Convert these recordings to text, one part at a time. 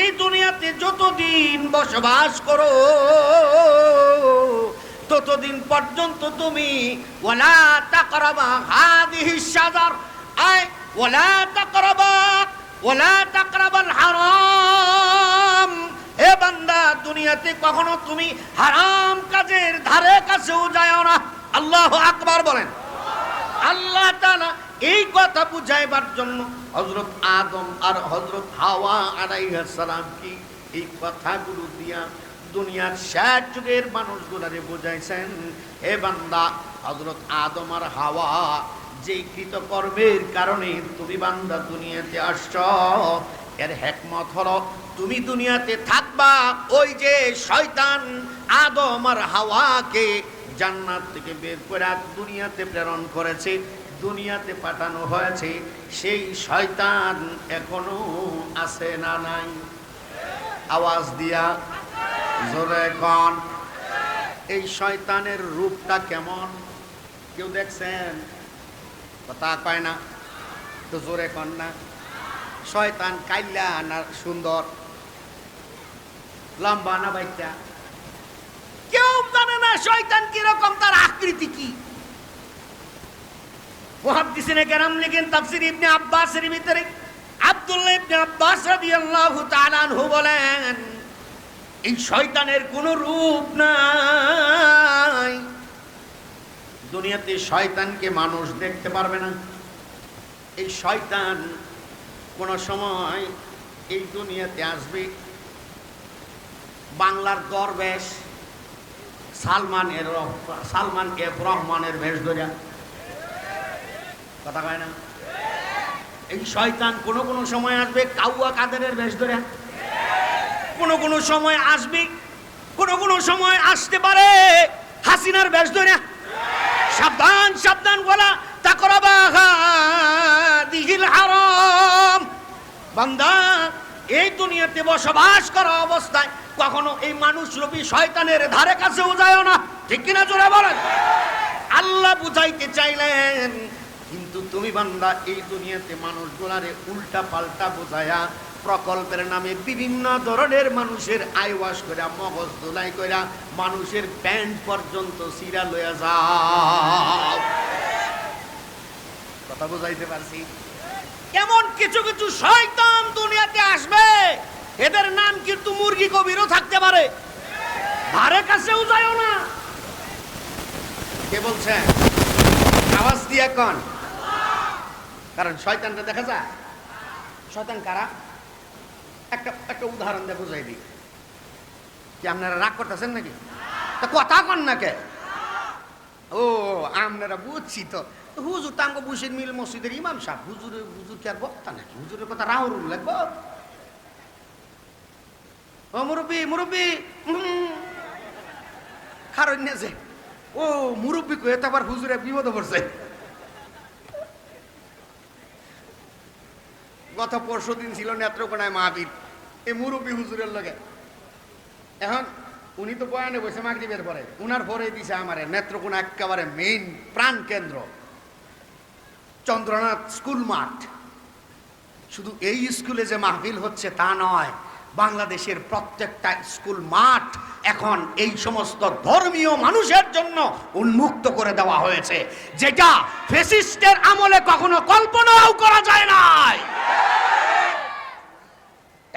এই দুনিয়াতে যতদিন বসবাস করো ততদিন পর্যন্ত তুমি ওয়ালা তাকরাবা হাদিহিস শাজার আয় ওয়ালা তাকরাবাল হারাম। এ বান্দা, দুনিয়াতে কখনো তুমি হারাম কাজের ধারে কাছেও যাও না। আল্লাহু আকবার বলেন। আল্লাহ তাআলা এই কথা বুঝাইবার জন্য হযরত আদম আর হযরত হাওয়া আলাইহিস সালাম কি এই কথাগুলো দিয়া দুনিয়ার শেষ যুগের মানুষগুলারে বুঝাইছেন। হে বান্দা, হযরত আদম আর হাওয়া যে কৃতকর্মের কারণে তুমি বান্দা দুনিয়াতে আসছ, এর হিকমত হলো তুমি দুনিয়াতে থাকবা। ওই যে শয়তান আদম আর হাওয়াকে জান্নাত থেকে বের করে দুনিয়াতে প্রেরণ করেছে, দুনিয়াতে পাঠানো হয়েছে, সেই শয়তান এখনো আছে না নাই? আওয়াজ দিয়া জোরে কোন। এই শয়তানের রূপটা কেমন কেউ দেখছেন? কথা কয় না তো, জোরে কোন না। শয়তান কাইলা না সুন্দর, লম্বা না বাইটা? কেউ জানে না শয়তান কিরকম, তার আকৃতি কি। মুহাদ্দিসিনে কেরাম লিখেন তাফসীর ইবনে আব্বাসের ভিতরে আব্দুল্লাহ ইবনে আব্বাস রাদিয়াল্লাহু তাআলা আনহু বলেন, এই শয়তানের কোনো রূপ নাই। দুনিয়াতে শয়তানকে মানুষ দেখতে পারবে না। এই শয়তান কোন সময় এই দুনিয়াতে আসবে বাংলার দরবেশ সালমান এফ রহমানের বেশ ধরে। কথা কয় না? এই শয়তান কোন কোন সময় আসবে কাউয়া কাদেরের বেশ ধরে, কোন সময় আসবে, কোন সময় আসতে পারে হাসিনার বেশ ধরে। সাবধান সাবধান বলা তাকরাবা হাদিহিল হারাম। বান্দা, এই দুনিয়াতে বসবাস করা অবস্থায় কখনো এই মানুষরূপী শয়তানের ধারে কাছেও যায় না। ঠিক কিনা জোরে বলেন? আল্লাহ বুঝাইতে চাইলেন, কিন্তু তুমি বান্দা এই দুনিয়াতে মানুষগুলারে উল্টা পাল্টা বোঝায়া প্রকল্পের নামে বিভিন্ন ধরনের মানুষের আইওয়াশ করে মগজ ধুলাই করে মানুষের প্যান্ট পর্যন্ত সিরা লইয়া যাও। কথা বুঝাইতে পারছি? এমন কিছু কিছু শয়তান দুনিয়াতে আসবে, এদের নাম কিন্তু মুরগি কবিরও থাকতে পারে, ধারে কাছেও যায় না। কে বলছে? আওয়াজ দিয়ে কোন। কারণ শয়তানটা দেখা যায়। শয়তান কারা? একটা উদাহরণ দিয়ে বুঝাই দিই। কি আপনারা রাগ করতেছেন নাকি? তা কথা কন না কে? ও আপনারা বুঝছি তো। হুজুর তাঙ্গ বুসির মিল মসজিদের ইমাম সাহেব, হুজুর কি আর বক্তা নাকি? হুজুরের কথা রাহুল লাগবো? ও মুরব্বী মুরব্বী কারণ যে ও মুরব্বী কয়ে তো আবার হুজুরে বিপদে পড়ছে। গত পরশু দিন ছিল নেত্রকোনায় মাহফিল, এই মুরব্বী হুজুরের লগে। এখন উনি তো বয়ানে বসে মাগরিবের পরে, উনার পরে দিছে আমারে নেত্রকোনা একেবারে মেইন প্রাণ কেন্দ্র চন্দ্রনাথ স্কুল মাঠ। শুধু এই স্কুলে যে মাহফিল হচ্ছে তা নয়, বাংলাদেশের প্রত্যেকটা স্কুল মাঠ এখন এই সমস্ত ধর্মীয় মানুষের জন্য উন্মুক্ত করে দেওয়া হয়েছে, যেটা ফ্যাসিস্টের আমলে কখনো কল্পনাও করা যায় নাই।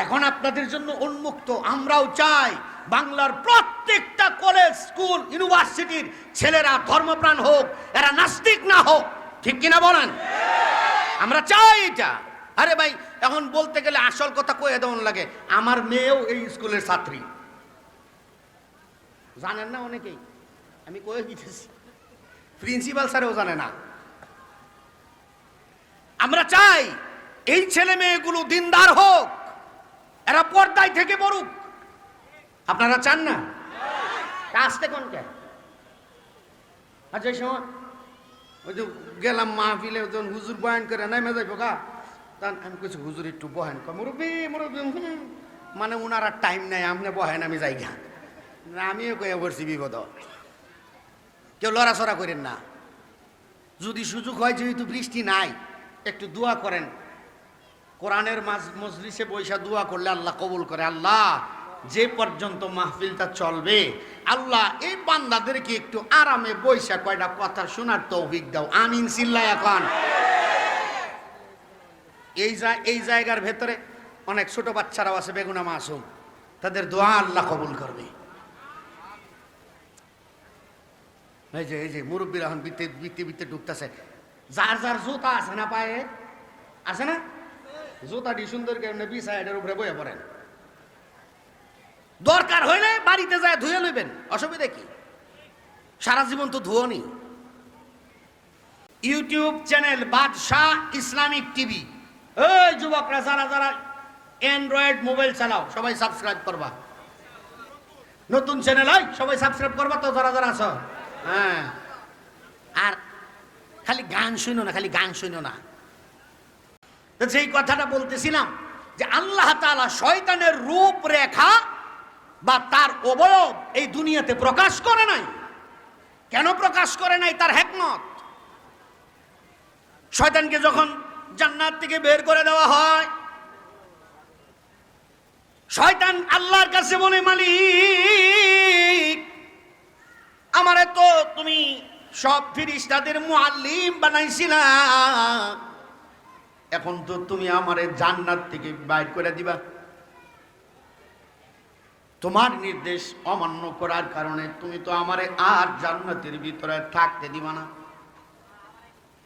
এখন আপনাদের জন্য উন্মুক্ত। আমরাও চাই বাংলার প্রত্যেকটা কলেজ, স্কুল, ইউনিভার্সিটির ছেলেরা ধর্মপ্রাণ হোক, এরা নাস্তিক না হোক। ঠিক কিনা বলেন? আমরা চাই এটা। আরে ভাই, এখন বলতে গেলে আসল কথা কয়ে দেওয়ান লাগে। আমার মেয়েও এই স্কুলের ছাত্রী, জানেন না অনেকেই, আমি কয়ে দিতেছি। প্রিন্সিপাল স্যারেও জানে না। আমরা চাই এই ছেলে মেয়েগুলো দিনদার হোক, এরা পর্দায় থেকে পড়ুক। আপনারা চান না? আসতে কোন কে? আচ্ছা, এই সময় ওই যে গেলাম মাহফিলে, যখন হুজুর বয়ান করে নাইমে যাইব গা, তখন আমি কিছু হুজুর একটু বহেন, মুরব্বী মুরব্বী, মানে উনার আর টাইম নাই, আপনি বহেন আমি যাই গা। আমিও কয়ে পড়ছি বিপদ। কেউ লড়াচড়া করেন না। যদি সুযোগ হয়, যেহেতু বৃষ্টি নাই, একটু দোয়া করেন কোরআনের মজলিসে বৈশা দোয়া করলে আল্লাহ কবুল করে। আল্লাহ যে পর্যন্ত মাহফিলটা চলবে আল্লাহ এই বান্দাদেরকে একটু আরামে বৈশা কয়টা কথা শোনার তৌফিক দাও, আমিন চিল্লায় এখন। এই জায়গার ভেতরে অনেক ছোট বাচ্চারাও আছে বেগুনা মাসুম, তাদের দোয়া আল্লাহ কবুল করবে। এই যে মুরব্বীরা এখন বৃত্তি ঢুকতেছে, যার যার জুতা আছে না পায়ে আছে না, জুতাটি সুন্দর করে বিছায়ের উপরে বয়ে পড়েন, দরকার হইলে বাড়িতে যায় ধুয়ে লইবেন, অসুবিধা কি, সারা জীবন তো ধুয়নি। ইউটিউব চ্যানেল বাদশাহ ইসলামিক টিভি, এই যুবকরা যারা যারা অ্যান্ড্রয়েড মোবাইল চালাও সবাই সাবস্ক্রাইব করবা, নতুন চ্যানেল হয় সবাই সাবস্ক্রাইব করবা তো যারা যারা আছো। হ্যাঁ, আর খালি গান শুনো না, খালি গান শুনো না। তো যেই কথাটা বলতেছিলাম যে আল্লাহ তাআলা শয়তানের রূপরেখা বা তার অবয়ব এই দুনিয়াতে প্রকাশ করে নাই। কেন প্রকাশ করে নাই? তার হিকমত। শয়তানকে যখন জান্নাত থেকে বের করে দেওয়া হয়, শয়তান আল্লাহর কাছে বলে, মালিক আমারে তো তুমি সব ফেরেশতাদের মুআল্লিম বানাইছিলা, এখন তো তুমি আমারে জান্নাত থেকে বাইর করে দিবা। তোমার নির্দেশ অমান্য করার কারণে তুমি তো আমারে আর জান্নাতের ভিতরে থাকতে দিবা না।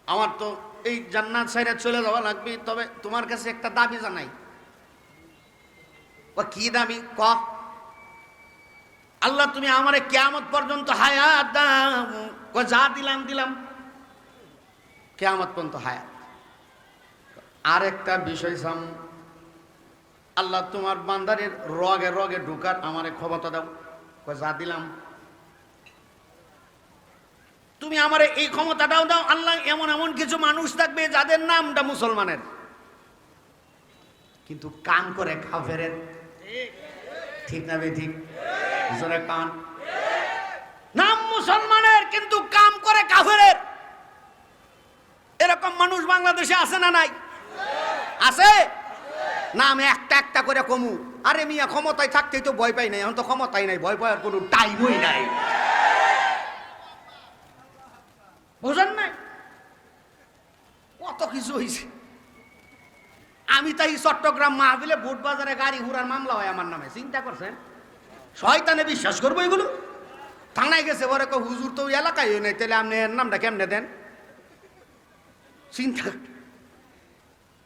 আমার তো এই জান্নাত ছাইরা চলে যাওয়া লাগবে, তবে তোমার কাছে একটা দাবি জানাই। ও কি দাবি? ক। আল্লাহ তুমি আমারে কিয়ামত পর্যন্ত হায়াত দাও। ক যা দিলাম দিলাম, কিয়ামত পর্যন্ত হায়াত। আর একটা বিষয় সাম, আল্লাহ তোমার বান্দারের রগে রগে ঢুকার আমারে ক্ষমতা দাও। ক যা দিলাম। তুমি আমারে এই ক্ষমতাটাও দাও। আল্লাহ এমন এমন কিছু মানুষ থাকবে যাদের নামটা মুসলমানের কিন্তু কাম করে কাফেরের। ঠিক না বে ঠিক? জোরে কান। নাম মুসলমানের কিন্তু কাম করে কাফেরের। এরকম মানুষ বাংলাদেশে আছে না নাই? আছে। নাম একটা একটা করে কমু। আরে মিয়া ক্ষমতায় থাকতেই তো ভয় পাই নাই, এখন তো ক্ষমতাই নাই, ভয় পাওয়ার কোনো টাইমই নাই। বুঝেন নাই? কত কিছু হয়েছে। আমি তাই চট্টগ্রাম মাহফিলে বুট বাজারে গাড়ি ঘোড়ার মামলা হয় আমার নামে, চিন্তা করছেন? শয়তানে বিশ্বাস করবো এগুলো? থানায় গেছে বলে হুজুর তো এলাকায় নেই, তাহলে আপনি এর নামটা কেমনে দেন? চিন্তা।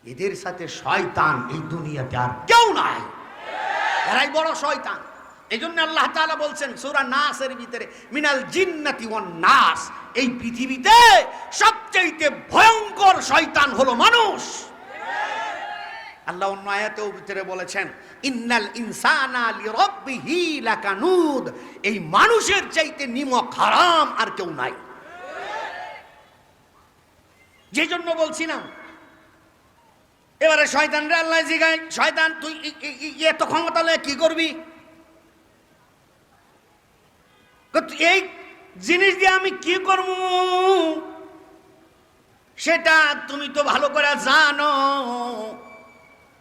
এদের সাথে শয়তান এই দুনিয়াতে আর কেউ নাই, এরাই বড় শয়তান। এই জন্য আল্লাহ তাআলা বলছেন সূরা নাসের ভিতরে, মিনাল জিন্নাতি ওয়ান নাস, এই পৃথিবীতে সবচেয়ে ভয়ঙ্কর শয়তান হলো মানুষ। আল্লাহ অন্য আয়াতেও ভিতরে বলেছেন, ইন্নাল ইনসানা লিরাব্বিহি লাকানুদ, এই মানুষের চাইতে নিমক হারাম আর কেউ নাই। যে জন্য বলছিলাম এবারে শয়তান রে আল্লাহ জিগায়, শয়তান তুই এত ক্ষমতা লয়ে কি করবি? এই জিনিস দিয়ে আমি কি করব সেটা তুমি তো ভালো করে জানো,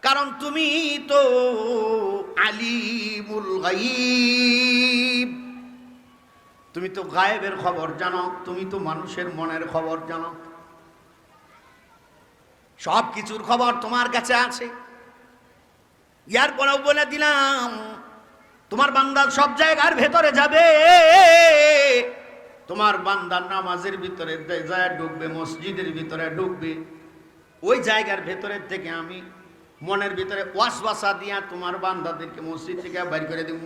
কারণ তুমি তো আলিমুল গায়ব, তুমি তো গায়েবের খবর জানো, তুমি তো মানুষের মনের খবর জানো, সব কিছুর খবর তোমার কাছে আছে। ইয়ার পরেও বলে দিলাম তোমার বান্দা সব জায়গার ভেতরে যাবে, তোমার বান্দার নামাজের ভিতরে যায় ঢুকবে, মসজিদের ভিতরে ঢুকবে, ওই জায়গার ভেতরে থেকে আমি মনের ভিতরে ওয়াসওয়াসা দিয়া তোমার বান্দাদেরকে মসজিদ থেকে বাইর করে দেব।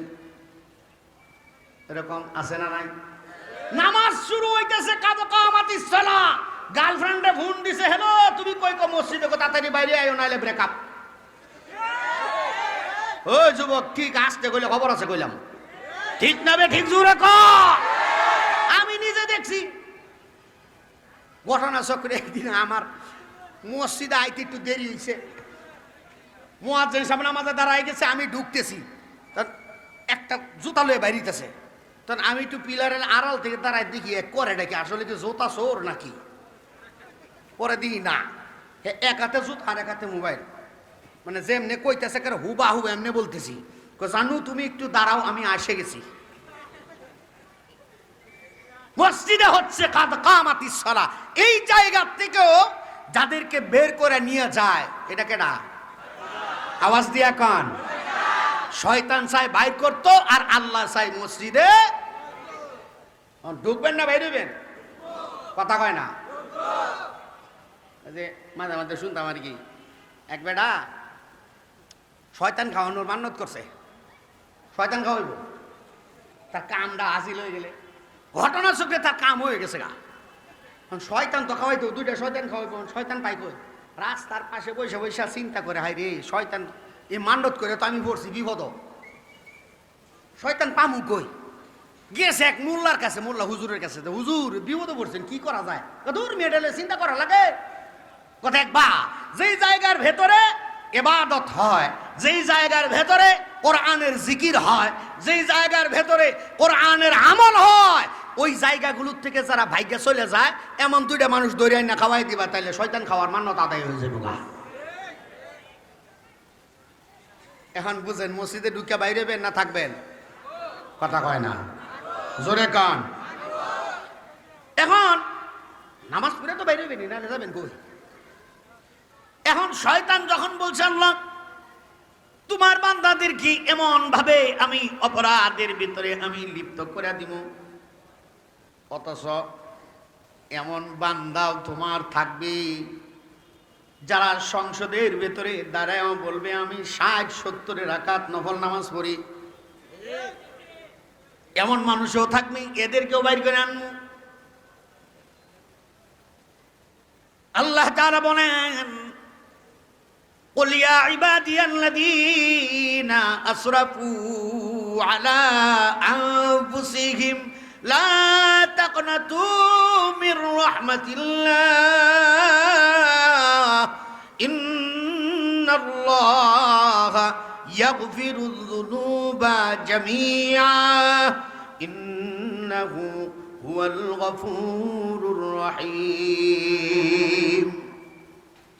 এরকম আছে না নাই? নামাজ শুরু হইতেছে, কামাতিস সালাহ, গার্লফ্রেন্ডে ফোন দিছে, হ্যালো তুমি কই কো মসজিদে কো, তাড়াতাড়ি বাইরে আইও নাইলে ব্রেকআপ। ও যুবক ঠিক আসতে কইলে খবর আছে কইলাম, ঠিক না বে ঠিক? জোরে ক। আমি নিজে দেখছি ঘটনা চক্রে। একদিন আমার মসজিদে আইতে একটু দেরি হয়েছে, মুয়াজ্জিন সাহেব নামাজে দাঁড়ায় গেছে, আমি ঢুকতেছি, একটা জুতা লয়ে বাইরিতেছে, তখন আমি একটু পিলারের আড়াল থেকে দাঁড়ায় দেখি করে নাকি আসলে কি জুতা চোর নাকি। পরে দিই না, এক হাতে জুতা আর এক হাতে মোবাইল। মানে যেমনে কইতেছে কার হুবাহু এমনি বলতেছি, জানু তুমি একটু দাঁড়াও আমি আসে গেছি। মসজিদে হচ্ছে কামাতিস সালাহ, এই জায়গা থেকেও যাদেরকে বের করে নিয়ে যায় এটা কেডা? আওয়াজ দিয়া কান। শয়তান চাই বাইর করতো আর আল্লাহ চাই মসজিদে ঢুকবেন না বাইর হইবেন? কথা কয় না। যে মাঝে মাঝে শুনতাম আর কি, এক বেটা শয়তান খাওয়ানোর মান্যত করছে, শয়তান খাওয়াইব, তার কামটা হাসিল হয়ে গেলে ঘটনা চোখে তার কাম হয়ে গেছে গা। শয়তান তো খাওয়াইতো, দুইটা শয়তান খাওয়াইব, শয়তান পাই কই? রাস্তার পাশে বসে বসে চিন্তা করে, হাই রে শয়তান এই মান্যত করে তো আমি পড়ছি বিপদ, শয়তান পামু কই? গেছে এক মোল্লার কাছে, মোল্লা হুজুরের কাছে, হুজুর বিপদে পড়ছেন কি করা যায়? দূর মেডেলে চিন্তা করা লাগে কথা। একবার যেই জায়গার ভেতরে ইবাদত হয়, যেই জায়গার ভেতরে কোরআনের জিকির হয়, যেই জায়গার ভেতরে কোরআনের আমল হয়, ওই জায়গাগুলোর থেকে যারা ভাগ্যে চলে যায় এমন দুইটা মানুষ দৌড়ে না খাওয়াই দিবা, তাইলে শয়তান খাওয়ার মান্যতা আদায় হয়ে যাবে। এখন বুঝেন মসজিদে ঢুকে বাইরে বেন না থাকবেন? কথা কয় না, জোরে কান। এখন নামাজ পড়ে তো বাইরে বেনি না, যাবেন কই? এখন শয়তান যখন বলছে আল্লাহ তোমার বান্দাদের কি এমন ভাবে আমি অপরাধের ভিতরে আমি লিপ্ত করে দিব, অথচ এমন বান্দাও তোমার থাকবে যারা সংসদের ভেতরে দাঁড়ায়ও বলবে আমি 60-70 রাকাত নফল নামাজ পড়ি, এমন মানুষও থাকবে, এদেরকেও বাইর করে আনবো। আল্লাহ তাআলা বলেন قل يا عبادي الذين أسرفوا على أنفسهم لا تقنطوا من رحمة الله إن الله يغفر الذنوب جميعا إنه هو الغفور الرحيم।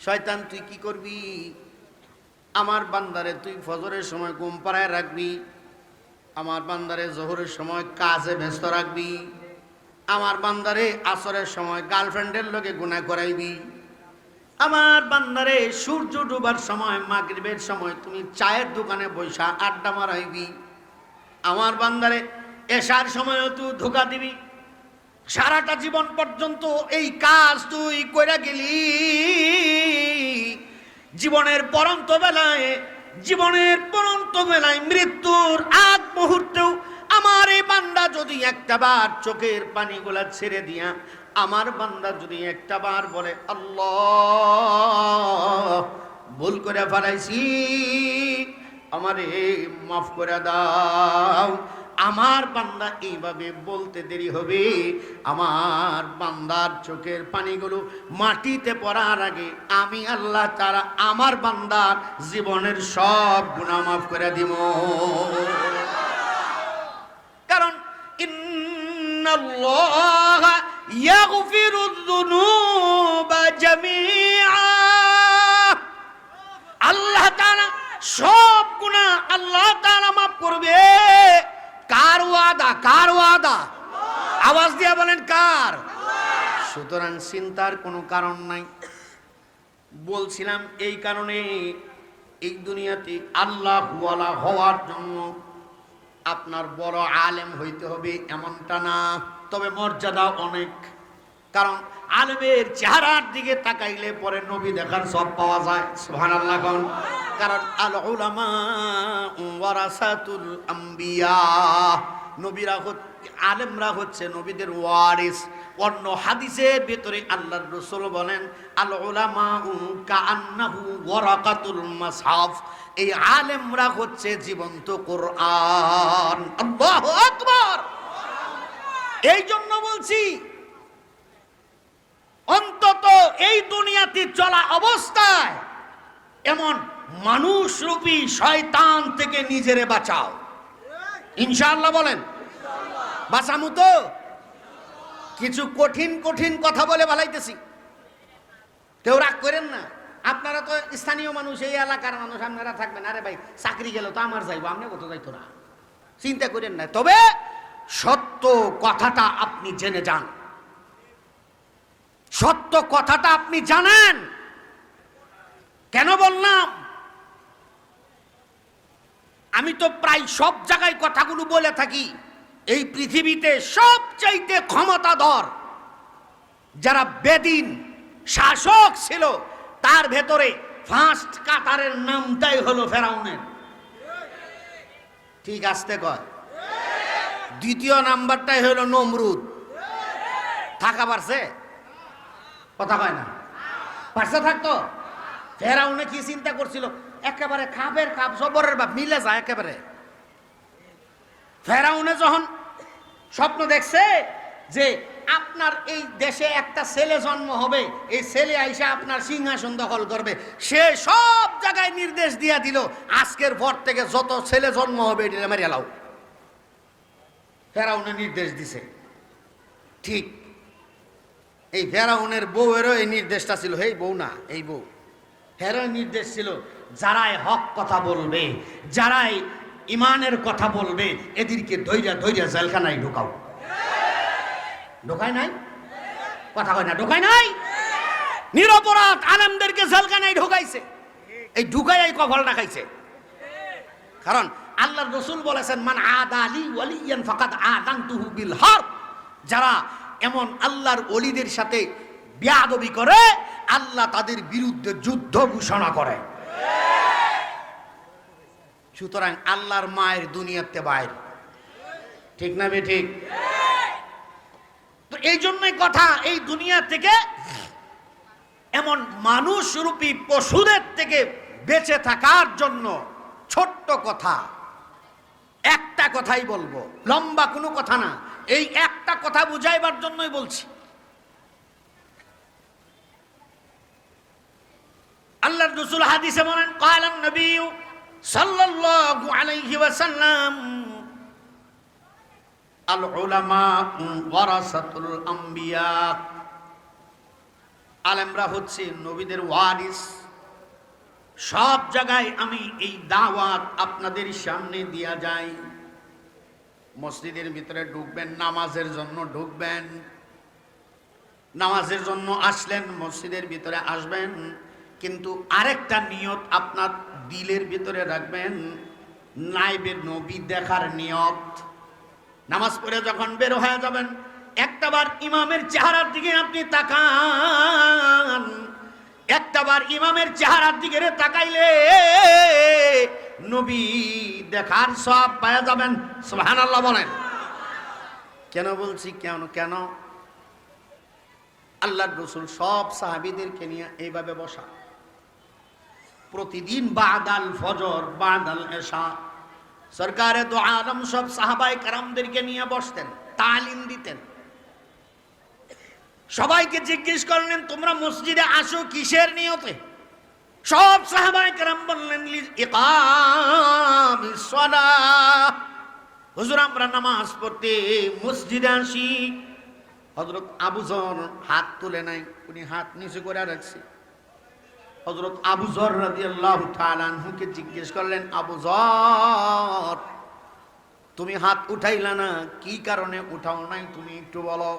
শয়তান তুই কি করবি? আমার বান্দারে তুই ফজরের সময় ঘুম পাড়ায় রাখবি, আমার বান্দারে জোহরের সময় কাজে ব্যস্ত রাখবি, আমার বান্দারে আসরের সময় গার্লফ্রেন্ডের লগে গুনাহ করাইবি, আমার বান্দারে সূর্য ডুবার সময় মাগরিবের সময় তুমি চায়ের দোকানে বৈশা আড্ডা মারাইবি, আমার বান্দারে এশার সময়ও তুই ধোঁকা দিবি। সারাটা জীবন পর্যন্ত এই কাজ তুই কইরা গেলি, জীবনের পরন্ত বেলায় মৃত্যুর আগ মুহূর্তেও আমার এই বান্দা যদি একটাবার চোখের পানিগুলা ছেড়ে দিয়া আমার বান্দা যদি একটাবার বলে আল্লাহ ভুল করে ফেলাইছি আমারে মাফ করে দাও, আমার বান্দা এইভাবে বলতে দেরি হবে, আমার বান্দার চোখের পানিগুলো মাটিতে পড়ার আগে আমি আল্লাহ তাআলা আমার বান্দার জীবনের সব গুনাহ মাফ করে দিব। কারণ ইন্নাল্লাহা ইয়াগফিরুয যুনুবা জামিআ, আল্লাহ তাআলা সব গুনাহ আল্লাহ তাআলা মাফ করবে। কার ওয়াদা? কার ওয়াদা? আওয়াজ দিয়া বলেন কার? সুতরাং চিন্তার কোনো কারণ নাই। বলছিলাম এই কারণে এই দুনিয়াতে আল্লাহ ওয়ালা হওয়ার জন্য আপনার বড় আলেম হইতে হবে এমনটা না, তবে মর্যাদা অনেক। কারণ আলেমের চেহারার দিকে তাকাইলে পরে নবী দেখার সব পাওয়া যায়। সুবহানাল্লাহ। কারণ আল উলামা ওয়ারাসাতুল আম্বিয়া, নবীরা আলেমরা হচ্ছে নবীদের ওয়ারিস। অন্য হাদিসের ভিতরে আল্লাহর রাসূল বলেন আল উলামা কাআন্নাহু ওয়ারাকাতুল মাসহাফ, এই আলেমরা হচ্ছে জীবন্ত কোরআন। আল্লাহু আকবার। এই জন্য বলছি অন্তত এই দুনিয়াতে চলা অবস্থায় এমন মানুষরূপী শয়তান থেকে নিজেরে বাঁচাও। ইনশাআল্লাহ বলেন। বাঁচামু তো? কিছু কঠিন কঠিন কথা বলে বালাইতেছি, কেউ রাগ করেন না। আপনারা তো স্থানীয় মানুষ, এই এলাকার মানুষ, আপনারা থাকবেন, আরে ভাই চাকরি গেল তো আমার যাইবো, আপনি কত যাইতো না, চিন্তা করেন না। তবে সত্য কথাটা আপনি জেনে যান, সত্য কথাটা আপনি জানেন। কেন বললাম, আমি তো প্রায় সব জায়গায় কথাগুলো বলে থাকি, এই পৃথিবীতে সবচাইতে ক্ষমতাধর যারা বেদিন শাসক ছিল, তার ভেতরে ফার্স্ট কাতারের নামটাই হলো ফেরাউনের। ঠিক আসতে কয়। দ্বিতীয় নাম্বারটাই হলো নমরুদ। থাকা পারছে? কথা কয় না, পারছে থাকতো? ফেরাউনে কি চিন্তা করছিল, একেবারে খাপের খাপ, জবরের বাপ, মিলে যায় একেবারে। ফেরাউনে যখন স্বপ্ন দেখছে যে আপনার এই দেশে একটা ছেলে জন্ম হবে, এই ছেলে আইসা আপনার সিংহাসন দখল করবে, সে সব জায়গায় নির্দেশ দিয়া দিল, আজকের পর থেকে যত ছেলে জন্ম হবে এটা মেরে লাও। ফেরাউনে নির্দেশ দিছে। ঠিক এই ফেরাউনের বউয়েরও এই নির্দেশটা ছিল, এই বউ না, এই বউ, ফেরাউনের নির্দেশ ছিল যারাই হক কথা বলবে, যারাই ইমানের কথা বলবে, এদেরকে ধৈর্য ধৈর্য জেলখানায় ঢুকাও। ঢোকায় নাই? কথা কয় না, ঢোকায় নাই? নিরপরাধ আলেমদেরকে জেলখানায় ঢুকাইছে। এই ঢুকাই কফলটা খাইছে। কারণ আল্লাহর রাসূল বলেছেন, মান আদালি ওয়ালিয়ান ফাকাদ আযানতুহু বিল হারব। যারা এমন আল্লাহর ওলিদের সাথে বেয়াদবি করে, আল্লাহ তাদের বিরুদ্ধে যুদ্ধ ঘোষণা করে। সুতরাং আল্লাহর মায়ের দুনিয়াতে বাইর, ঠিক না বে ঠিক? তো এই জন্যই কথা, এই দুনিয়া থেকে এমন মানুষ রূপী পশুদের থেকে বেঁচে থাকার জন্য ছোট্ট কথা, একটা কথাই বলবো, লম্বা কোনো কথা না, এই একটা কথা বুঝাইবার জন্যই বলছি। আল্লাহর রাসূল হাদিসে বলেন, ক্বালান নবী সাল্লাল্লাহু আলাইহি ওয়াসাল্লাম, আল উলামা ওয়ারাসাতুল আম্বিয়া। আলেমরা হচ্ছে নবীদের ওয়ারিস। সব জায়গায় আমি এই দাওয়াত আপনাদের সামনে দিয়া যাই। মসজিদের ভিতরে ঢুকবেন, নামাজের জন্য ঢুকবেন, নামাজের জন্য আসলেন, মসজিদের ভিতরে আসবেন, কিন্তু আরেকটা নিয়ত আপনার দিলের ভিতরে রাখবেন, নাইবে নবী দেখার নিয়ত। নামাজ পড়ে যখন বের হয়ে যাবেন, একটাবার ইমামের চেহারার দিকে আপনি তাকান, একটাবার ইমামের চেহারার দিকে তাকাইলে নবী দেখার সব পাওয়া যাবেন। সুবহানাল্লাহ বলেন। কেন বলছি, কেন কেন আল্লাহর রাসূল সব সাহাবীদেরকে নিয়ে এইভাবে বসা, প্রতিদিন বাদাল ফজর বাদাল এশা সরকারে দো আলম সব সাহাবায়ে কেরামদেরকে নিয়ে বসতেন, তালিম দিতেন। সবাইকে জিজ্ঞেস করলেন, তোমরা মসজিদে আসো কিসের নিয়তে? সব সাহাবায়ে কেরাম বললেন, ইকামিস সালাহ, হুজুর আমরা নামাজ পড়তে মসজিদে আসি। হযরত আবু যর হাত তুলে নাই, উনি হাত নিচু করে রাখছে। হযরত আবু যর রাদিয়াল্লাহু তাআলা আনহুকে জিজ্ঞেস করলেন, আবু যর তুমি হাত উঠাইলা না, কি কারণে উঠাও নাই তুমি একটু বলো।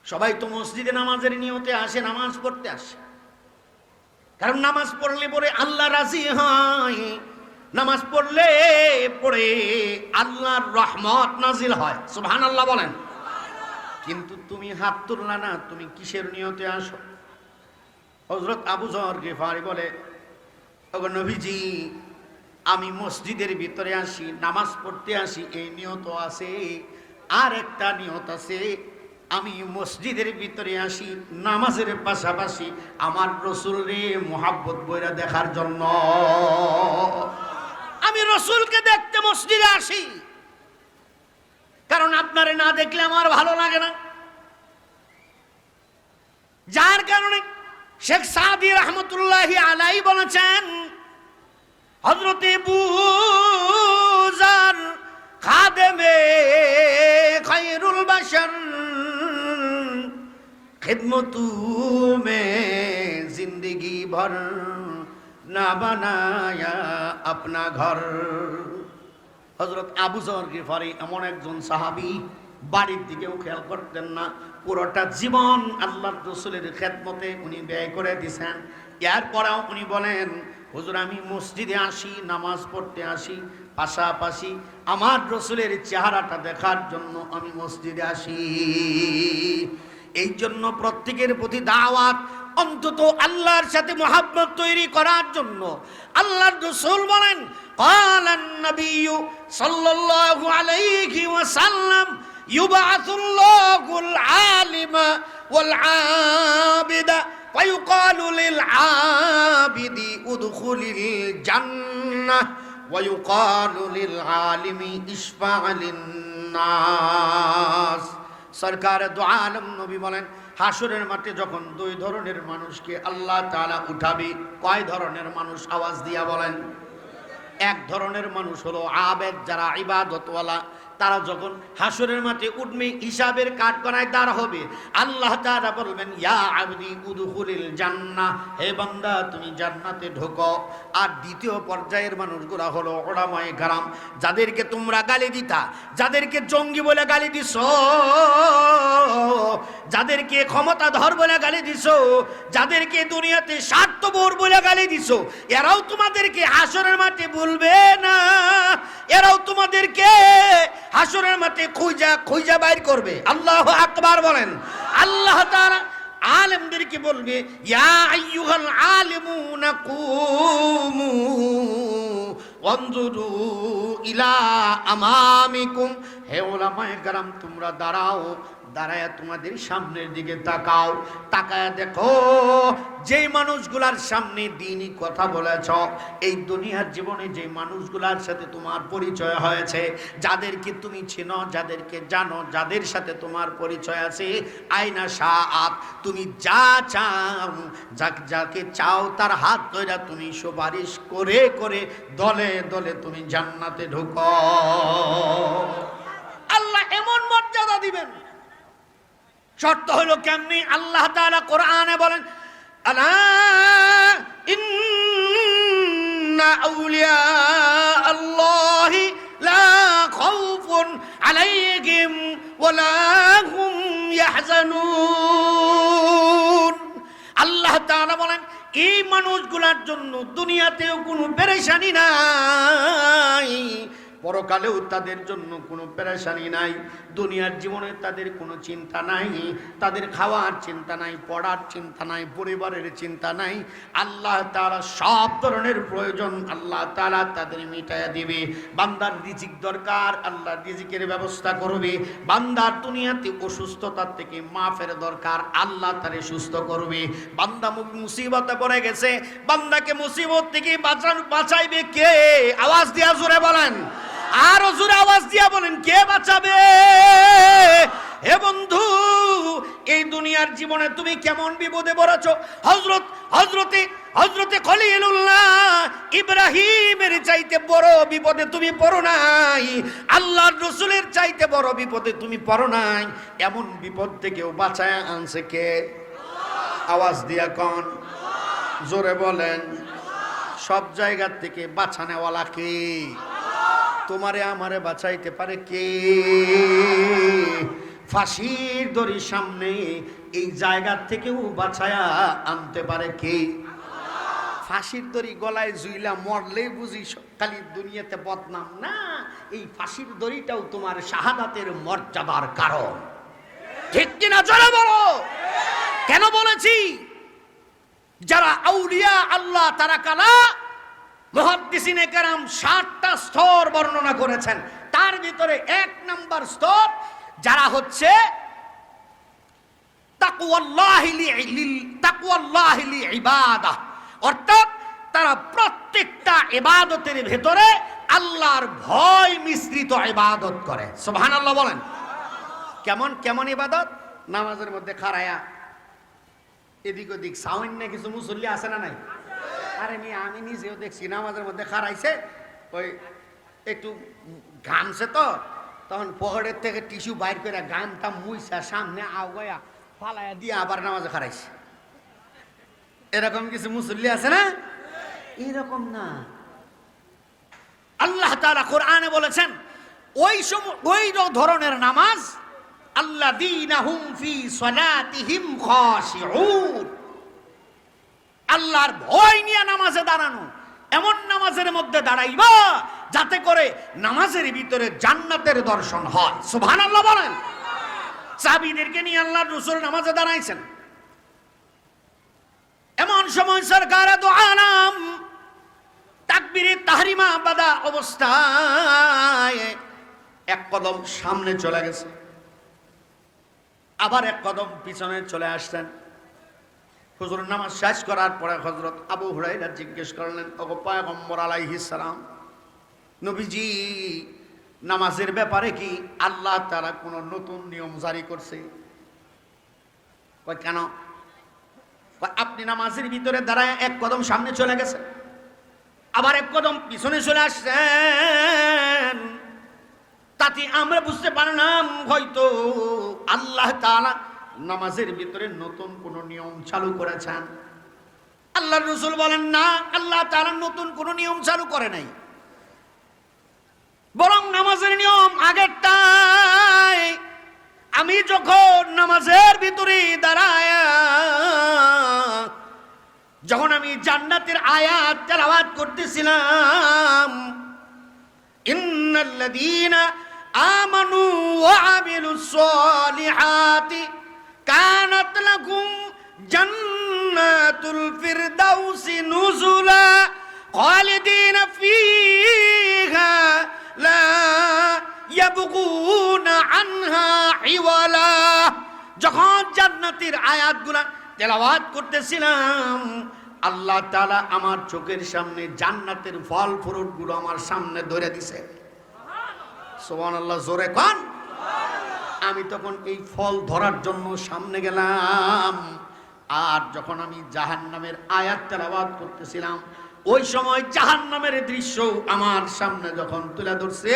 সবাই তো মসজিদে নামাজের নিয়তে আসে, নামাজ পড়তে আসে, কারণ নামাজ পড়লে পরে আল্লাহ রাজি হয়, নামাজ পড়লে পরে আল্লাহর রহমত নাজিল হয়। সুবহানাল্লাহ বলেন। কিন্তু তুমি হাত তুললা না, তুমি কিসের নিয়তে আসো? হযরত আবু যর গিফারি বলে, ওগো নবীজি আমি মসজিদের ভিতরে আসি, নামাজ পড়তে আসি, এই নিয়ত আছে, আর একটা নিয়ত আছে, আমি মসজিদের ভিতরে আসি নামাজের পাশাপাশি আমার রাসূলকে মুহাব্বত বইরা দেখার জন্য। আমি রাসূলকে দেখতে মসজিদে আসি, কারণ আপনারে না দেখলে আমার ভালো লাগে না। যার কারণে শেখ সাদি রহমতুল্লাহি আলাইহি বলেছেন, হযরতে বুজার খাদেমে খায়রুল বাশার খিদমতু মে भर ना बनाया अपना घर। হযরত আবু যর গিফারি এমন একজন সাহাবী, বাড়ির দিকেও খেয়াল করতেন না, পুরোটা জীবন আল্লাহর রাসূলের খেদমতে উনি ব্যয় করে দিয়েছেন। এরপরেও উনি বলেন, হুজুর আমি মসজিদে আসি, নামাজ পড়তে আসি, পাশাপাশি আমার রাসূলের চেহারাটা দেখার জন্য আমি মসজিদে আসি। এই জন্য প্রত্যেকের প্রতি দাওয়াত, অন্তত আল্লাহর সাথে মহব্বত তৈরি করার জন্য। আল্লাহর রাসূল বলেন, ক্বালান নবিয়্যু সাল্লাল্লাহু আলাইহি ওয়াসাল্লাম ইউবাসুল্লাহুল আলিমা ওয়াল আবিদা ফায়ুকালু লিল আবিদি উদখুলিল জান্নাহ ওয়া ইউকালু লিল আলিমি ইশফা' লিন নাস। সরকার দু আলম নবী বলেন, হাসরের মাঠে যখন দুই ধরনের মানুষকে আল্লাহ তাআলা উঠাবে, কয় ধরনের মানুষ? আওয়াজ দিয়া বলেন। এক ধরনের মানুষ হলো আবেদ, যারা ইবাদতওয়ালা, তারা যখন হাসরের মাঠে উঠবে, হিসাবের কাঠগড়ায় দাঁড় হবে, আল্লাহ তাআলা বলবেন, ইয়া আবদি উদখুলিল জান্নাহ, হে বান্দা তুমি জান্নাতে ঢোকো। আর দ্বিতীয় পর্যায়ের মানুষগুলা হলো উলামায়ে কেরাম, যাদেরকে তোমরা গালি দিতা, যাদেরকে জঙ্গি বলে গালি দিছো, যাদেরকে ক্ষমতাধর বলে গালি দিছো, যাদেরকে দুনিয়াতে স্বার্থপর বলে গালি দিছো, এরাও তোমাদেরকে হাসরের মাঠে বলবে না, এরাও তোমাদেরকে হাসরের মাঠে খুঁজা খুঁজা বাইর করবে। আল্লাহু আকবার বলেন। আল্লাহ তাআলা আলেমদেরকে বলবে, ইয়া আইয়ুহাল আলিমুনা কুমু ওয়ানজুরু ইলা আমামিকুম, হে উলামায়ে কেরাম তোমরা দাঁড়াও, দাঁড়ায়া তোমাদের সামনের দিকে তাকাও, তাকায়া দেখো যেই মানুষগুলার সামনে দ্বীনি কথা বলেছ, এই দুনিয়ার জীবনে যে মানুষগুলার সাথে তোমার পরিচয় হয়েছে, যাদেরকে তুমি চিনো, যাদেরকে জানো, যাদের সাথে তোমার পরিচয় আছে, আয়না শাআত, তুমি যা চাও, যাকে চাও তার হাত ধরে তুমি সুপারিশ করে করে দলে দলে তুমি জান্নাতে ঢোকো। আল্লাহ এমন মর্যাদা দিবেন। শর্ত হলো কেমনি? আল্লাহ তাআলা কোরআনে বলেন, আলা ইন্না আউলিয়া আল্লাহি লা খাউফুন আলাইহিম ওয়ালা হুম ইয়াহজানুন। আল্লাহ তাআলা বলেন, এই মানুষগুলোর জন্য দুনিয়াতেও কোনো পেরেশানি নাই, পরকালেও তাদের জন্য কোনো পেরেশানি নাই। দুনিয়ার জীবনে তাদের কোনো চিন্তা নাই, তাদের খাওয়ার চিন্তা নাই, পড়ার চিন্তা নাই, পরিবারের চিন্তা নাই। আল্লাহ তাআলা সব ধরনের প্রয়োজন আল্লাহ তাআলা তাদের মিটাইয়া দিবে। বান্দার রিজিক দরকার, আল্লাহ রিজিকের ব্যবস্থা করবে। বান্দার দুনিয়াতে অসুস্থতার থেকে মাফের দরকার, আল্লাহ তারে সুস্থ করবে। বান্দা মুসিবতে পড়ে গেছে, বান্দাকে মুসিবত থেকে বাঁচাইবে কে? আওয়াজ দিয়া জোরে বলেন, আরো জোরে আওয়াজ দিয়া বলেন, কে বাঁচাবে? হে বন্ধু, এই দুনিয়ার জীবনে তুমি কেমন বিপদে পড়েছো? হযরতে খলিলুল্লাহ ইব্রাহিমের চাইতে বড় বিপদে তুমি পড়ো নাই, আল্লাহর রাসূলের চাইতে বড় বিপদে তুমি পড়ো নাই। এমন বিপদ থেকেও বাঁচায় আনছে কে? আওয়াজ দিয়া কোন, জোরে বলেন। সব জায়গা থেকে বাঁচানেওয়ালা কে? তোমারে আমারে বাঁচাইতে পারে কে? ফাঁসির দড়ির সামনে এই জায়গা থেকেও বাঁচায়া আনতে পারে কে? ফাঁসির দড়ি গলায় ঝুইলা মরলেই বুঝি খালি দুনিয়াতে বদনাম না, এই ফাঁসির দড়িটাও তোমার শাহাদাতের মর্যাদার কারণ। ঠিক কিনা জোরে বলো। কেন বলেছি? যারা আউলিয়া আল্লাহ তারা কালা, মুহাদ্দিসিনে কেরাম 60টা স্তর বর্ণনা করেছেন। তার ভিতরে 1 নাম্বার স্তর যারা হচ্ছে তাকওয়াল্লাহি লিইবাদাহ, অর্থাৎ তারা প্রত্যেকটা ইবাদতের ভেতরে আল্লাহর ভয় মিশ্রিত ইবাদত করে। সুবহানাল্লাহ বলেন। কেমন কেমন ইবাদত? নামাজের মধ্যে খাড়ায়া এদিক ওদিক সাউন্ড কিছু মুসল্লি আছে না নাই? আরে আমি নিজেও দেখছি নামাজের মধ্যে খাড়াইছে, ওই একটু ঘামছে তো, তখন পকেটের থেকে টিস্যু বাইর করে গামটা মুইসা সামনে আগায়া ফালাইয়া দিয়ে আবার নামাজে খাড়াইছে। এরকম কিছু মুসল্লি আছে না? এরকম না। আল্লাহ তাআলা কোরআনে বলেছেন ওই ধরনের নামাজ আল্লাযীনা হুম ফি সালাতিহিম খাশিউন, আল্লাহর ভয় নিয়ে নামাজে দাঁড়ানো। এমন নামাজের মধ্যে দাঁড়াইবা যাতে করে নামাজের ভিতরে জান্নাতের দর্শন হয়। সুবহানাল্লাহ বলেন। সাহাবীদেরকে নিয়ে আল্লাহর রাসূল নামাজে দাঁড়াইছেন। এমন সময় সরকার দু আলম তাকবীরে তাহরিমা বাদা অবস্থায় এক কদম সামনে চলে গেছে, আবার এক কদম পিছনে চলে আসছেন। হুজুর নামাজ শেষ করার পরে হযরত আবু হুরায়রা জিজ্ঞেস করলেন, ওগো পয়গম্বর আলাইহিস সালাম, নবীজি নামাজের ব্যাপারে কি আল্লাহ তাআলা কোন নতুন নিয়ম জারি করছে? কয় কেন? আপনি নামাজের ভিতরে দাঁড়ায় এক কদম সামনে চলে গেছেন, আবার এক কদম পিছনে চলে আসছেন, তাতে আমরা বুঝতে পারলাম হয়তো আল্লাহ তাআলা নামাজের ভিতরে নতুন কোন নিয়ম চালু করেছেন। আল্লাহর রাসূল বলেন, না, আল্লাহ তাআলা নতুন কোন নিয়ম চালু করে নাই, বরং নামাজের নিয়ম আগেরটাই। আমি যখন নামাজের ভিতরে দাঁড়ায় যখন আমি জান্নাতের আয়াত তেলাওয়াত করতেছিলাম, ইন্নাল্লাযীনা আমানু ওয়া আমিলুস সালিহাতি কানাত লাকুম জান্নাতুল ফিরদাউসি নুজুলা খালিদিনা ফীহা লা ইয়াবগুনা আনহা ইওয়ালা। যখন জান্নাতের আয়াতগুলা তেলাওয়াত করতেছিলাম, আল্লাহ তাআলা আমার চোখের সামনে জান্নাতের ফল ফ্রুট গুলো আমার সামনে ধরে দিছে। সুবহানাল্লাহ, জোরে কোন। আমি তখন এই ফল ধরার জন্য সামনে গেলাম, আর যখন আমি জাহান্নামের আয়াত তেলাওয়াত করতেছিলাম ওই সময় জাহান্নামের দৃশ্য আমার সামনে যখন তুলে ধরছে,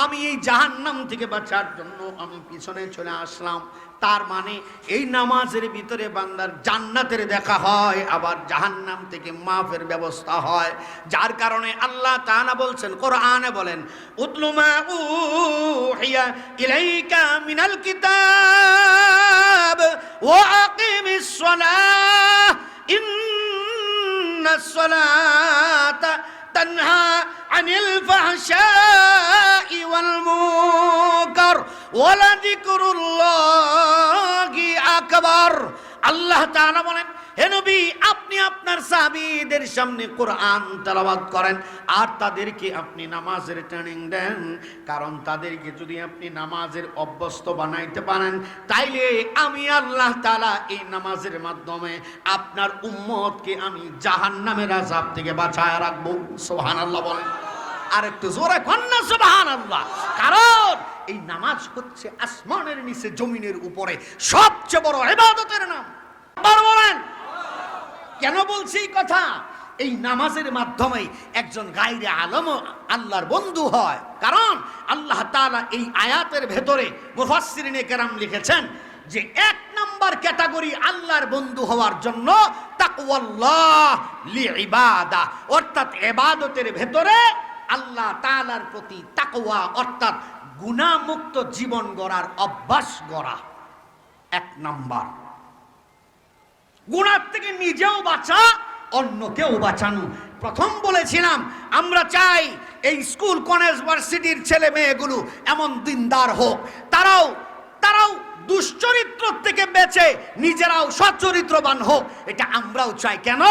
আমি এই জাহান্নাম থেকে বাঁচার জন্য আমি পিছনে চলে আসলাম। তার মানে এই নামাজের ভিতরে বান্দার জান্নাতের দেখা হয়, আবার জাহান্নাম থেকে মাফের ব্যবস্থা হয়। যার কারণে আল্লাহ তাআলা বলছেন, কোরআনে বলেন, উতলু মা উহিয়া ইলাইকা মিনাল কিতাব ওয়া আকিমিস সালাহ ইন্নাস সালাতা তানহা আনিল ফাহশাই ওয়াল মুনকার ওয়ালা যিকরুল্লাহি আকবার। আল্লাহ তাআলা বলেন, হে নবী, আপনি আপনার সাহাবীদের সামনে কোরআন তেলাওয়াত করেন আর তাদেরকে আপনি নামাজের ট্রেনিং দেন। কারণ তাদেরকে যদি আপনি নামাজের অভ্যস্ত বানাইতে পারেন, তাইলে আমি আল্লাহ তাআলা এই নামাজের মাধ্যমে আপনার উম্মতকে আমি জাহান্নামের আযাব থেকে বাঁচায় রাখবো। সুবহানাল্লাহ বলেন। আর একটু জোরে কন্যা সুবহানাল্লাহ। কারণ এই নামাজ হচ্ছে আসমানের নিচে জমিনের উপরে সবচেয়ে বড় ইবাদতের নাম। বলেন কেন বলছি এই কথা? এই নামাজের মাধ্যমে একজন গায়রে আলম আল্লাহর বন্ধু হয়। কারণ আল্লাহ তাআলা এই আয়াতের ভেতরে মুফাসসিরিনে কেরাম লিখেছেন যে এক নাম্বার ক্যাটাগরি আল্লাহর বন্ধু হওয়ার জন্য তাকওয়াল্লাহ লিইবাদা, অর্থাৎ ইবাদতের ভেতরে আল্লাহ তাআলার প্রতি তাকওয়া অর্থাৎ গুনাহমুক্ত জীবন গড়ার অভ্যাস গড়া এক নাম্বার। গুনাহ থেকে নিজেও বাঁচা, অন্যকেও বাঁচানো। প্রথম বলেছিলাম আমরা চাই এই স্কুল কলেজ ভার্সিটির ছেলে মেয়েগুলো এমন দিনদার হোক, তারাও দুশ্চরিত্র থেকে বেঁচে নিজেরাও সচ্চরিত্রবান হোক। এটা আমরাও চাই। কেন?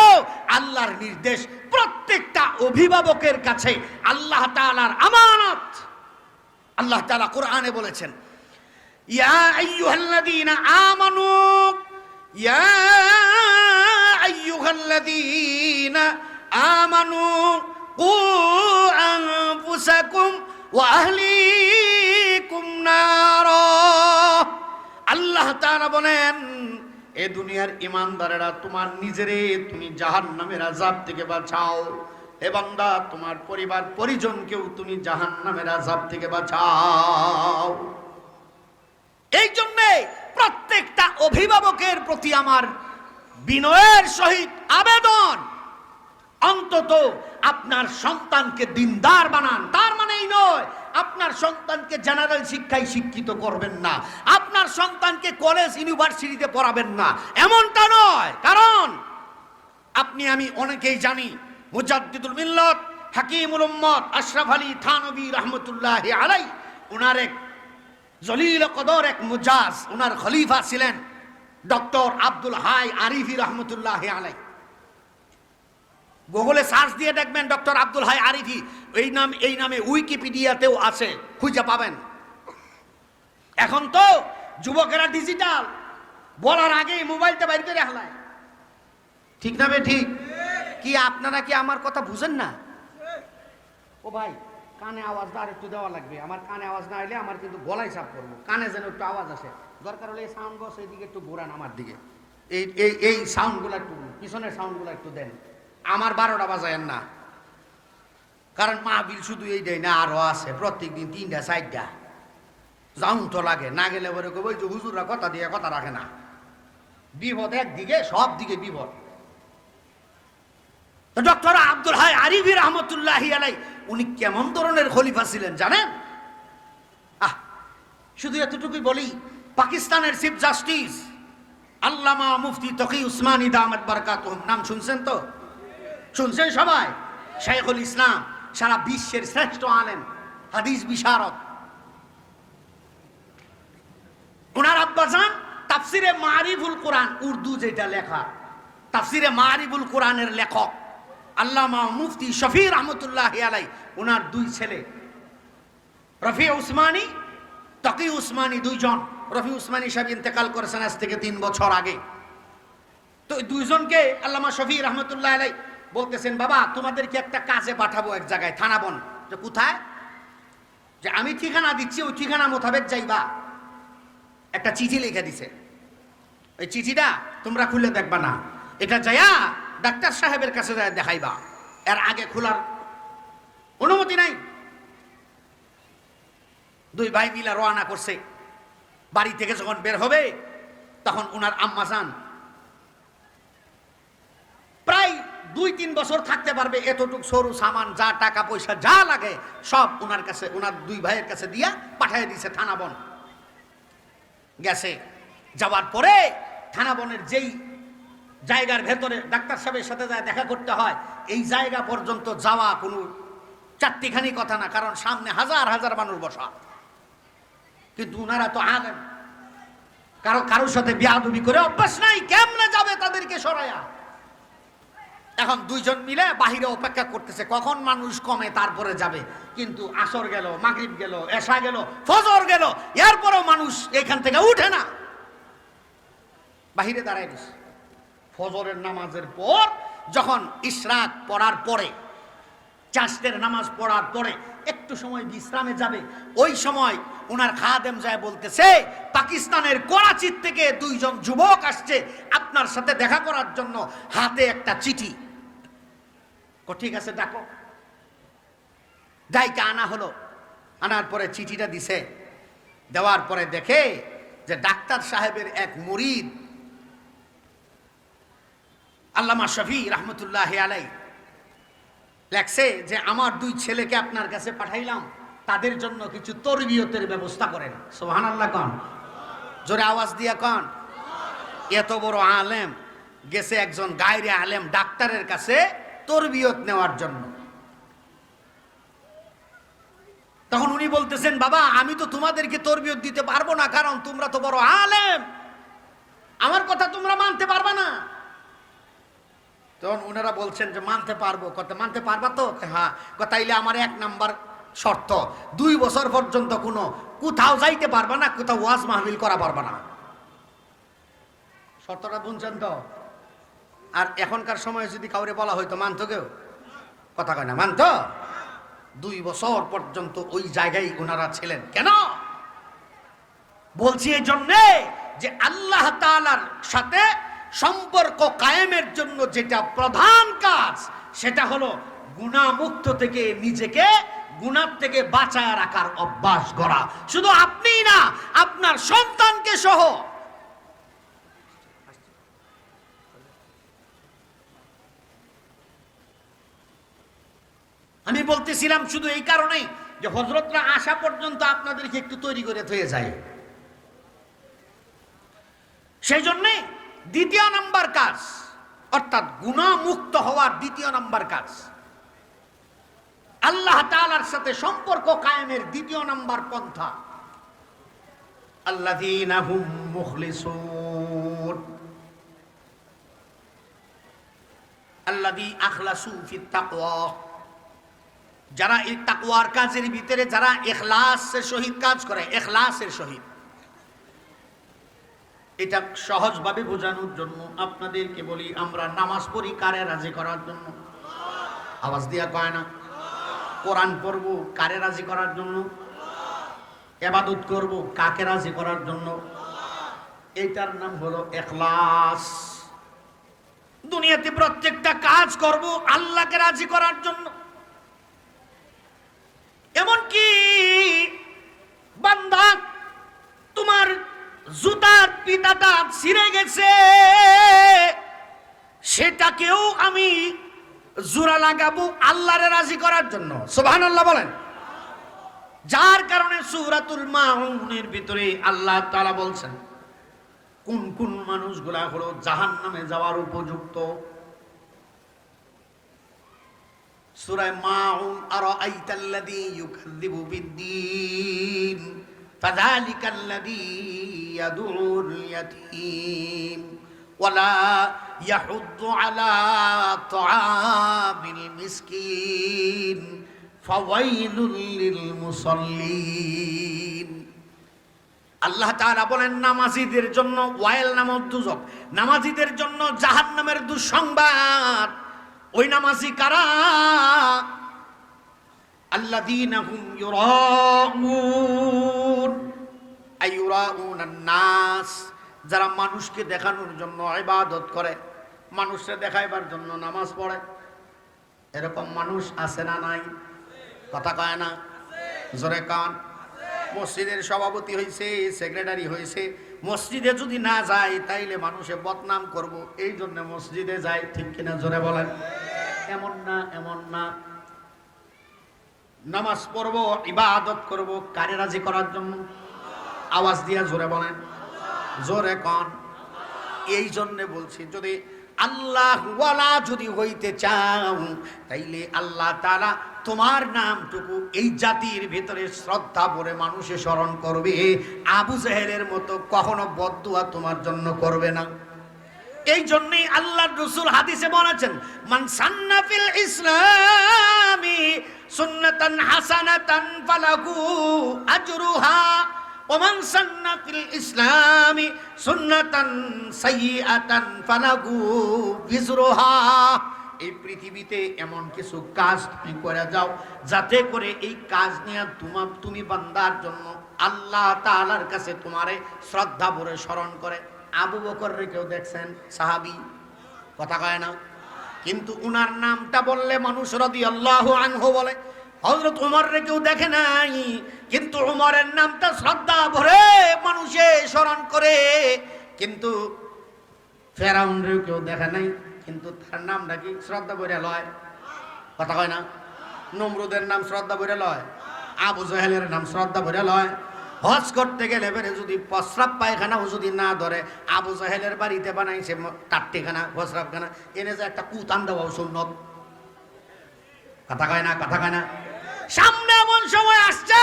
আল্লাহর নির্দেশ প্রত্যেকটা অভিভাবকের কাছে আল্লাহ তাআলার আমানত। আল্লাহ তাআলা কোরআনে বলেছেন, ইয়া আইয়ুহাল্লাযীনা আমানু ইয়া আইয়ুহাল্লাযীনা আমানু কু আনফুসাকুম ওয়া আহলিকুম নারা। আল্লাহ তাআলা বলেন, এ দুনিয়ার ঈমানদারেরা, তোমার নিজেরে তুমি জাহান্নামের আযাব থেকে বাঁচাও। হে বান্দা, তোমার পরিবার পরিজনকেও তুমি জাহান্নামের আযাব থেকে বাঁচাও। এই জন্য প্রত্যেকটা অভিভাবকের প্রতি আমার বিনয়ের সহিত আবেদন, অন্তত আপনার সন্তানকে দিনদার বানান। তার মানে এই নয় আপনার সন্তানকে জেনারেল শিক্ষায় শিক্ষিত করবেন না, আপনার সন্তানকে কলেজ ইউনিভার্সিটিতে পড়াবেন না, এমনটা নয়। কারণ আপনি আমি অনেকেই জানি মুজাদ্দিদুল মিল্লাত হাকিমুল উম্মত আশরাফ আলী থানভী রহমতুল্লাহি আলাইহি, ওনার এক জলিল কদর এক মুজাজ, ওনার খলিফা ছিলেন ডক্টর আব্দুল হাই আরিফি রহমতুল্লাহি আলাইহি। গুগলে সার্চ দিয়ে দেখবেন ডক্টর আব্দুল হাই আরিফি, এই নামে উইকিপিডিয়াতেও আছে, খুঁজে পাবেন। এখন তো যুবকেরা ডিজিটাল, বলার আগেই মোবাইলটা বাইর করে হালায়, ঠিক না বে ঠিক? কি আপনারা কি আমার কথা বুঝেন না? ও ভাই, কানে আওয়াজটা আর একটু দেওয়া লাগবে। আমার কানে আওয়াজ না এলে আমার কিন্তু গলায় চাপ করবো, কানে যেন একটু আওয়াজ আসে। দরকার হলে এই সাউন্ড বক্স এইদিকে একটু ঘোরান আমার দিকে, এই সাউন্ডগুলো একটু, পিছনের সাউন্ডগুলো একটু দেন। আমার 12টা বাজায়েন না, কারণ মাহবিল শুধু এই দেয় না, আরো আছে প্রত্যেক দিন 3টা 4টা। যাউন তো লাগে, না গেলে বলে ওই যে হুজুররা কথা দিয়ে কথা রাখে না। বিপদ একদিকে, সব দিকে বিপদ। ডক্টর আব্দুল হাই আরিফি রহমতুল্লাহি আলাইহি উনি কেমন ধরনের খলিফা ছিলেন জানেন? শুধু এতটুকুই বলি, পাকিস্তানের চিফ জাস্টিস আল্লামা মুফতি তকি উসমানী দামাত বারাকাতুহুম, নাম শুনছেন তো? শুনছেন সবাই? শাইখুল ইসলাম, সারা বিশ্বের শ্রেষ্ঠ আলেম, হাদিস বিশারদ। ওনার আব্বাজান তাফসিরে মারিফুল কোরআন, উর্দু যেটা লেখা, তাফসিরে মারিফুল কোরআনের লেখক আল্লামা মুফতি শফি রহমতুল্লাহি আলাইহি, ওনার 2 ছেলে রফি উসমানী, তকি উসমানী, 2 জন। রফি উসমানী সাহেব ইন্তেকাল করেছেন আজ থেকে 3 বছর আগে। তো 2 জনকে আল্লামা শফি রহমতুল্লাহি আলাইহি বলতেছেন, বাবা তোমাদেরকে একটা কাজে পাঠাবো এক জায়গায়, থানাবন। যে কোথায়? যে আমি ঠিকানা দিচ্ছি, ওই ঠিকানা মোতাবেক যাইবা। একটা চিঠি লিখে দিছে, ওই চিঠিটা তোমরা খুলে দেখবা না, এটা যাইয়া ডাক্তার সাহেবের কাছে যায় দেখাইবা, এর আগে খোলার অনুমতি নাই। 2 ভাই মিলা রওনা করছে। বাড়ি থেকে যখন বের হবে তখন ওনার আম্মা যান প্রায় 2-3 বছর থাকতে পারবে, এতটুক সরু সামান, যা টাকা পয়সা যা লাগে সব ওনার কাছে, ওনার 2 ভাইয়ের কাছে দিয়া পাঠিয়ে দিছে থানাবন। গেছে, যাওয়ার পরে থানাবনের যেই জায়গার ভেতরে ডাক্তার সাহেবের সাথে যায় দেখা করতে হয়, এই জায়গা পর্যন্ত যাওয়া কোনো চারটিখানি কথা না, কারণ সামনে হাজার হাজার মানুষ বসা। কিন্তু ওনারা তো আলেম, কারোর সাথে বিয়াদবি করে অভ্যাস নাই, কেমনে যাবে তাদেরকে সরায়া। এখন 2 জন মিলে বাহিরে অপেক্ষা করতেছে কখন মানুষ কমে তারপরে যাবে। কিন্তু আসর গেল, মাগরিব গেল, এশা গেল, ফজর গেল, এরপরও মানুষ এখান থেকে উঠে না, বাহিরে দাঁড়ায় গেছে। ফজরের নামাজের পর যখন ইশরাক পড়ার পরে, চাষের নামাজ পড়ার পরে একটু সময় বিশ্রামে যাবে, ওই সময় ওনার খাদেম যায় বলতেছে, পাকিস্তানের করাচি থেকে 2 জন যুবক আসছে আপনার সাথে দেখা করার জন্য, হাতে একটা চিঠি। ঠিক আছে ডাকো। ডাইকা আনা হলো, আনার পরে চিঠিটা দিছে। দেওয়ার পরে দেখে যে ডাক্তার সাহেবের এক মুরিদ আল্লামা শফি রহমতুল্লাহি আলাইহি লেখছে যে আমার 2 ছেলেকে আপনার কাছে পাঠাইলাম, তাদের জন্য কিছু তরবিয়তের ব্যবস্থা করেন। সুবহানাল্লাহ কোন, জোরে আওয়াজ দিয়া কোন। এত বড় আলেম গেছে একজন গায়রে আলেম ডাক্তারের কাছে তরবিয়ত নেওয়ার জন্য। তখন উনি বলতেছেন, বাবা আমি তো তোমাদেরকে তরবিয়ত দিতে পারবো না, কারণ তোমরা তো বড় আলেম, আমার কথা তোমরা মানতে পারবা না। তখন ওনারা বলছেন যে মানতে পারবো। কথা মানতে পারবা তো? হ্যাঁ। তাইলে আমার 1 নাম্বার শর্ত, 2 বছর পর্যন্ত কোথাও যাইতে পারবা না, কোথাও ওয়াজ মাহফিল করা পারবা না। শর্তটা বুঝছেন তো? আর এখনকার সময়ে যদি কাউরে বলা হয়তো মানতো কেউ? কথা কয় না, মানতো? 2 বছর পর্যন্ত ওই জায়গায় ওনারা ছিলেন। কেন বলছি? এই জন্যে যে আল্লাহ তাআলার সাথে সম্পর্ক কায়েমের জন্য যেটা প্রধান কাজ, সেটা হলো গুনাহমুক্ত থেকে নিজেকে গুনাহ থেকে বাঁচায় রাখার অভ্যাস করা। শুধু আপনিই না, আপনার সন্তানকে সহ। আমি বলতেছিলাম শুধু এই কারণেই যে হযরতরা আসা পর্যন্ত আপনাদেরকে একটু তৈরি করে থয়ে যায়। সেই জন্যে দ্বিতীয় নাম্বার কাজ, অর্থাৎ গুনাহ মুক্ত হওয়ার দ্বিতীয় নাম্বার কাজ, আল্লাহ তাআলার সাথে সম্পর্ক কায়েমের দ্বিতীয় নাম্বার পন্থা, আল্লাযীনা হুম মুখলিসুন, আল্লাযী আখলাসু ফিত তাকওয়া, যারা এই তাকওয়ার কাজের ভিতরে যারা ইখলাসের সহিত কাজ করে, ইখলাসের সহিত। এটা সহজভাবে বোঝানোর জন্য আপনাদেরকে বলি, আমরা নামাজ পড়ি কারে রাজি করার জন্য? আওয়াজ দিয়া কয় না? কোরআন পড়ব কারে রাজি করার জন্য? ইবাদত করব কাকে রাজি করার জন্য? এইটার নাম হলো ইখলাস। দুনিয়াতে প্রত্যেকটা কাজ করব আল্লাহকে রাজি করার জন্য। এমনকি বান্দা তোমার জুতার পিতাটা ছিঁড়ে গেছে, সেটাকেও আমি জোড়া লাগাবো আল্লাহরে রাজি করার জন্য। সুবহানাল্লাহ বলেন। যার কারণে সূরাতুল মাউনের ভিতরে আল্লাহ তাআলা বলছেন কোন কোন মানুষগুলা হলো জাহান্নামে যাওয়ার উপযুক্ত। সূরা মাউন, আরাআইতাল্লাযী ইউকাযযিবু বিদ্দীন ফাযালিকাল্লাযী ইয়াদুল ইয়াতীম ওয়ালা ইয়াহুদ্দু আলা তুআমিল মিসকিন ফাওয়াইলুল লিল মুসাল্লিন। আল্লাহ তাআলা বলেন নামাজীদের জন্য ওয়াইল নামক দুজক, নামাজীদের জন্য জাহান্নামের দুঃসংবাদ। ওই নামাজি কারা? আল্লাযীনা হুম ইউরাউন আই ইউরাউনান নাস, যারা মানুষকে দেখানোর জন্য ইবাদত করে, মানুষকে দেখাইবার জন্য নামাজ পড়ে। এরকম মানুষ আছে না নাই? কথা কয় না? জোরে কান। মসজিদের সভাপতি হয়েছে, সেক্রেটারি হয়েছে, মসজিদে যদি না যায় তাইলে মানুষে বদনাম করব, এই জন্য মসজিদে যায়। ঠিক কিনা জোরে বলেন? এমন না, এমন না। নামাজ পড়বো ইবাদত করব কারে রাজি করার জন্য? আওয়াজ দিয়া জোরে বলেন, জোরে কন। এই জন্য বলছি, যদি আল্লাহ ওয়ালা যদি হইতে চাও তাইলে আল্লাহ তাআলা তোমার নামটুকু এই জাতির ভিতরে শ্রদ্ধা ভরে মানুষে স্মরণ করবে। আবু জেহেলের মতো কখনো বদদুয়া তোমার জন্য করবে না। এই জন্যই আল্লাহর রাসূল হাদিসে বলেছেন, মান সান্না ফিল ইসলামি সুন্নাতান হাসানাতান ফালাহু আজরুহা ওয়া মান সান্না ফিল ইসলামি সুন্নাতান সাইয়্যাতান ফালাহু বিজরুহা। এই পৃথিবীতে এমন কিছু কাজ তুমি করে যাও যাতে করে এই কাজ নিয়ে তুমি বান্দার জন্য আল্লাহ তাআলার কাছে তোমারে শ্রদ্ধা ভরে স্মরণ করে। আবু বকররে কেউ দেখছেন? সাহাবী, কথা কয় না? কিন্তু উনার নামটা বললে মানুষ রাদিয়াল্লাহু আনহু বলে। হযরত উমররে কেউ দেখে নাই, কিন্তু উমরের নামটা শ্রদ্ধা ভরে মানুষে স্মরণ করে। কিন্তু ফেরাউনরে কেউ দেখে নাই, কিন্তু তার নামটা কি শ্রদ্ধা ভরে লয়? কথা কয় না? নমরুদের নাম শ্রদ্ধা ভরে লয়, আবু জেহেলের নাম শ্রদ্ধা ভরে লয়। হজ করতে গেলে বেরে যদি প্রস্রাব পায়খানাও যদি না ধরে, আবু জেহেলের বাড়িতে বানাইছে টাট্টিখানা প্রস্রাবখানা, এনে যে একটা কুতান দেওয়াও সুন্নত। কথা কয় না? কথা কয় না? সামনে এমন সময় আসছে,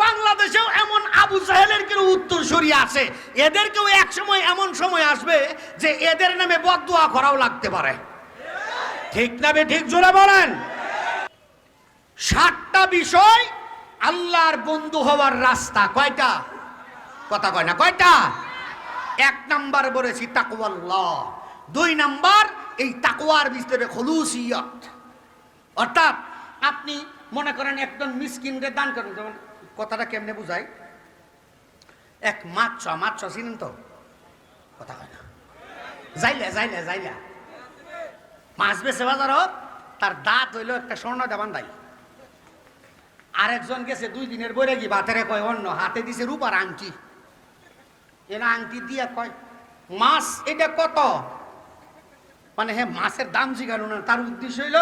বাংলাদেশেও এমন আবু জেহেলের কেউ উত্তরসূরি আছে, এদেরকেও এক সময় এমন সময় আসবে যে এদের নামে বদদুয়া করাও লাগতে পারে। ঠিক না বে ঠিক? জোরে বলেন। 7টা বিষয় আল্লাহর বন্ধু হওয়ার রাস্তা। কয়টা? কথা কয় না? কয়টা? 1 নাম্বার বলেছি তাকওয়াল্লাহ, 2 নাম্বার এই তাকওয়ার ভিতরে খুলুসিয়ত, অর্থাৎ আপনি মনে করেন একজন মিসকিনরে দান করেন। যেমন কথাটা কেমনে বুঝাই? এক মাছ চিনেন তো? কথা কয় না? যাইলে মাছ বেছে বাজার, তার দাঁত হইলো একটা স্বর্ণ দেবান দাই। আরেকজন গেছে 2 দিনের বইরে কি বাতেরে কয় অন্য, হাতে দিছে রূপার আংটি। এরা আংটি দিয়া কয় মাছ এটা কত? মানে হ্যাঁ, মাছের দাম জিগানো না, তার উদ্দেশ্য হইল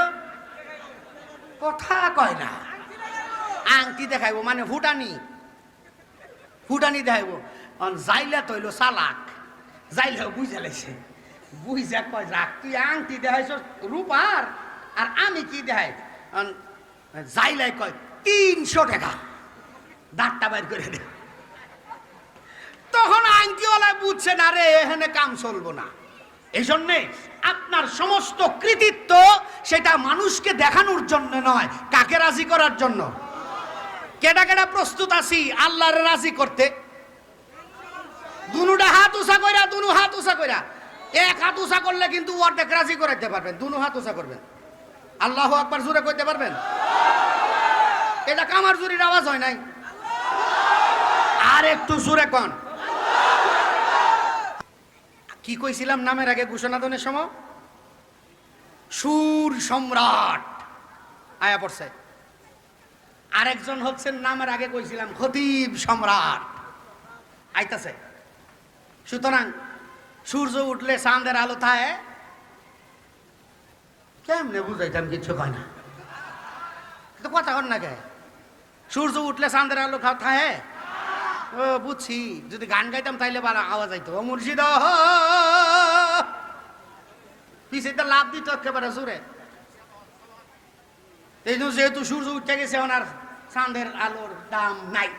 কথা কয় না। আংটি দেখাইবো মানে ফুটানি দেখাইবো। যাইলা তৈল চালাক, যাইলেও বুঝা লাইছে, বুঝা কয় যাক তুই আংটি দেখাইছ রূপার আর আমি কি দেখাই। যাইলাই কয় 300 টাকা, দাঁতটা বাইর করে দে। তখন আংটিওয়ালা বুঝছে না রে এখানে কাম চলবো না। এই জন্যে আপনার সমস্ত কৃতিত্ব সেটা মানুষকে দেখানোর জন্য নয়, কাকে রাজি করার জন্য। কেডা কেডা প্রস্তুত আছি আল্লাহর রাজি করতে? দুনুটা হাত উঁচা কইরা, দুনু হাত উঁচা কইরা। এক হাত উঁচা করলে কিন্তু অর্ধেক রাজি করাইতে পারবেন, দুনু হাত উঁচা করবেন। আল্লাহু আকবার জোরে কইতে পারবেন? এটা কামার জুরির আওয়াজ হয় নাই, আর একটু জোরে কন। কি কইছিলাম নামের আগে ঘোষণা দানের সময়? সুর সম্রাট আয়া পড়ছে। আরেকজন হচ্ছেন নামের আগে কইছিলাম খতিব সম্রাট আইতাছে। সুতরাং সূর্য উঠলে চাঁদের আলো থাকে, কেমনে বুঝাইতাম কিছু কয় না, তো কথা কন না কে? সূর্য উঠলে চাঁদের আলো থাকে, ও বুঝছি। যদি গান গাইতাম তাইলে ভালো আওয়াজ আইতো। ও মুর্শিদ পিছিয়ে লাভ দিত একেবারে জোরে। এই যেহেতু সূর্য উঠে গেছে, ওনার চাঁদের আলোর দাম নাই।